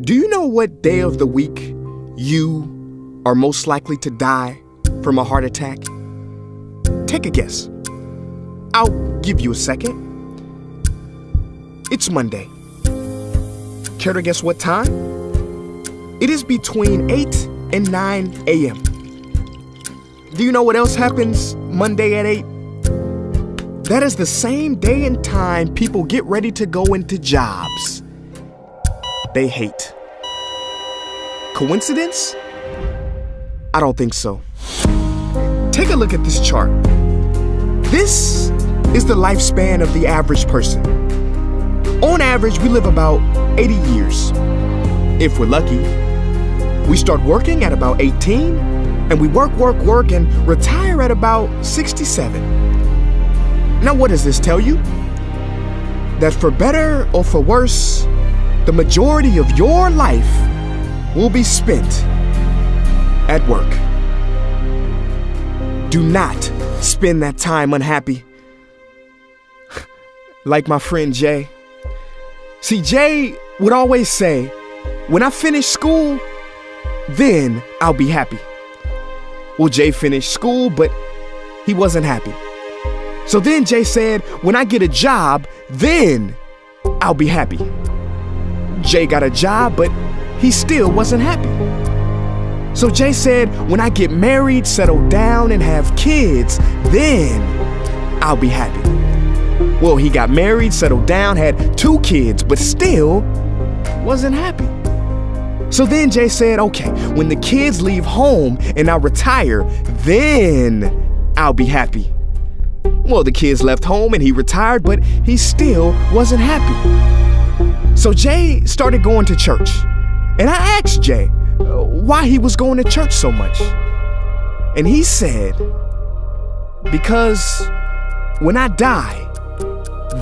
Do you know what day of the week you are most likely to die from a heart attack? Take a guess. I'll give you a second. It's Monday. Care to guess what time? It is between 8 and 9 a.m. Do you know what else happens Monday at 8? That is the same day and time people get ready to go into jobs they hate. Coincidence? I don't think so. Take a look at this chart. This is the lifespan of the average person. On average, we live about 80 years. If we're lucky, we start working at about 18, and we work, and retire at about 67. Now, what does this tell you? That for better or for worse, the majority of your life will be spent at work. Do not spend that time unhappy. Like my friend Jay. See, Jay would always say, when I finish school, then I'll be happy. Well, Jay finished school, but he wasn't happy. So then Jay said, when I get a job, then I'll be happy. Jay got a job, but he still wasn't happy. So Jay said, when I get married, settle down, and have kids, then I'll be happy. Well, he got married, settled down, had 2 kids, but still wasn't happy. So then Jay said, okay, when the kids leave home and I retire, then I'll be happy. Well, the kids left home and he retired, but he still wasn't happy. So Jay started going to church. And I asked Jay why he was going to church so much. And he said, because when I die,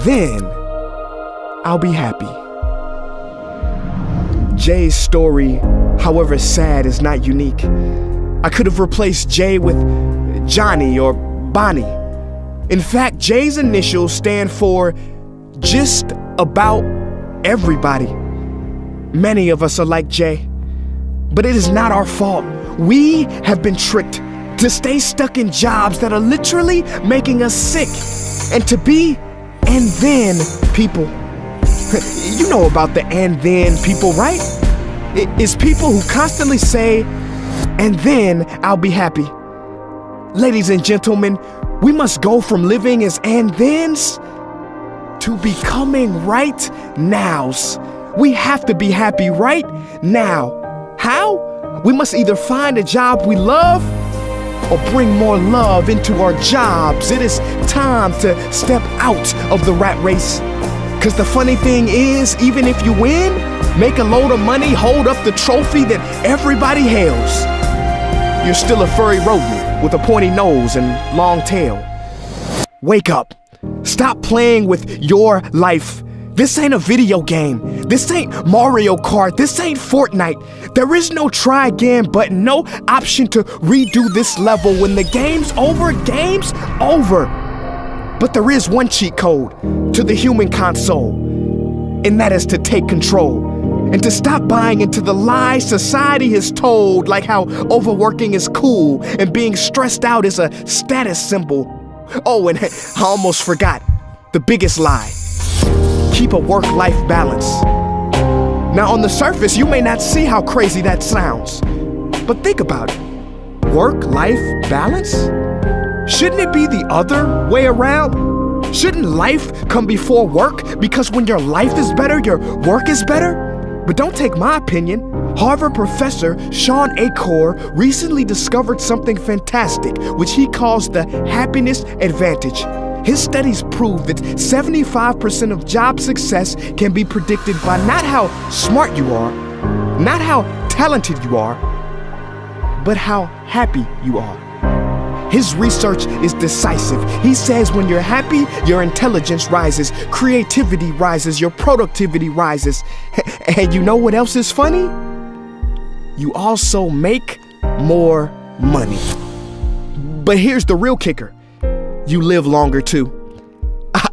then I'll be happy. Jay's story, however sad, is not unique. I could have replaced Jay with Johnny or Bonnie. In fact, Jay's initials stand for just about everybody. Many of us are like Jay, but it is not our fault. We have been tricked to stay stuck in jobs that are literally making us sick and to be and then people. You know about the and then people, right? It's people who constantly say, and then I'll be happy. Ladies and gentlemen, we must go from living as and thens to becoming right nows. We have to be happy right now. How? We must either find a job we love or bring more love into our jobs. It is time to step out of the rat race. Because the funny thing is, even if you win, make a load of money, hold up the trophy that everybody hails, you're still a furry rodent with a pointy nose and long tail. Wake up. Stop playing with your life. This ain't a video game. This ain't Mario Kart. This ain't Fortnite. There is no try again button, no option to redo this level. When the game's over. But there is one cheat code to the human console, and that is to take control and to stop buying into the lies society has told, like how overworking is cool and being stressed out is a status symbol. Oh, and I almost forgot the biggest lie. Keep a work-life balance. Now, on the surface, you may not see how crazy that sounds, but think about it. Work-life balance? Shouldn't it be the other way around? Shouldn't life come before work? Because when your life is better, your work is better? But don't take my opinion. Harvard professor Sean Achor recently discovered something fantastic, which he calls the happiness advantage. His studies prove that 75% of job success can be predicted by not how smart you are, not how talented you are, but how happy you are. His research is decisive. He says when you're happy, your intelligence rises, creativity rises, your productivity rises. And you know what else is funny? You also make more money. But here's the real kicker. You live longer too.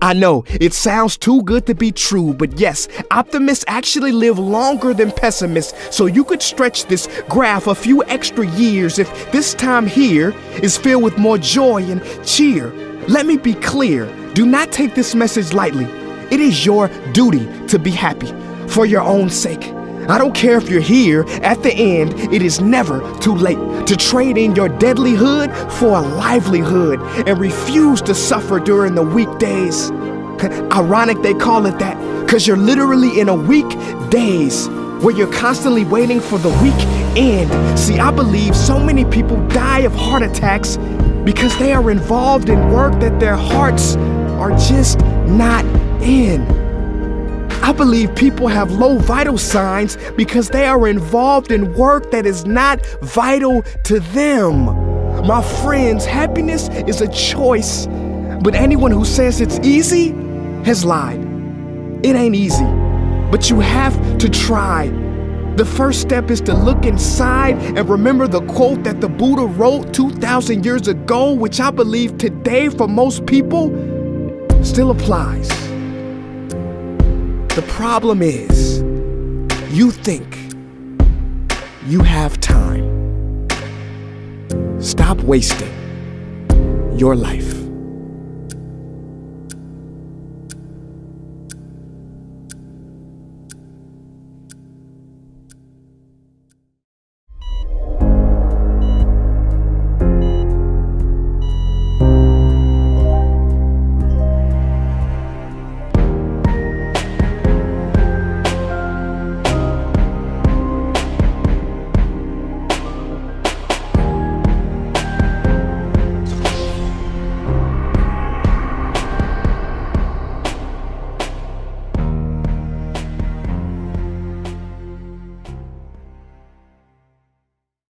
I know, it sounds too good to be true, but yes, optimists actually live longer than pessimists, so you could stretch this graph a few extra years if this time here is filled with more joy and cheer. Let me be clear, do not take this message lightly. It is your duty to be happy for your own sake. I don't care if you're here at the end, it is never too late to trade in your deadlyhood for a livelihood and refuse to suffer during the weekdays. Ironic they call it that, because you're literally in a weekdays where you're constantly waiting for the weekend. See, I believe so many people die of heart attacks because they are involved in work that their hearts are just not in. I believe people have low vital signs because they are involved in work that is not vital to them. My friends, happiness is a choice, but anyone who says it's easy has lied. It ain't easy, but you have to try. The first step is to look inside and remember the quote that the Buddha wrote 2,000 years ago, which I believe today for most people still applies. The problem is, you think you have time. Stop wasting your life.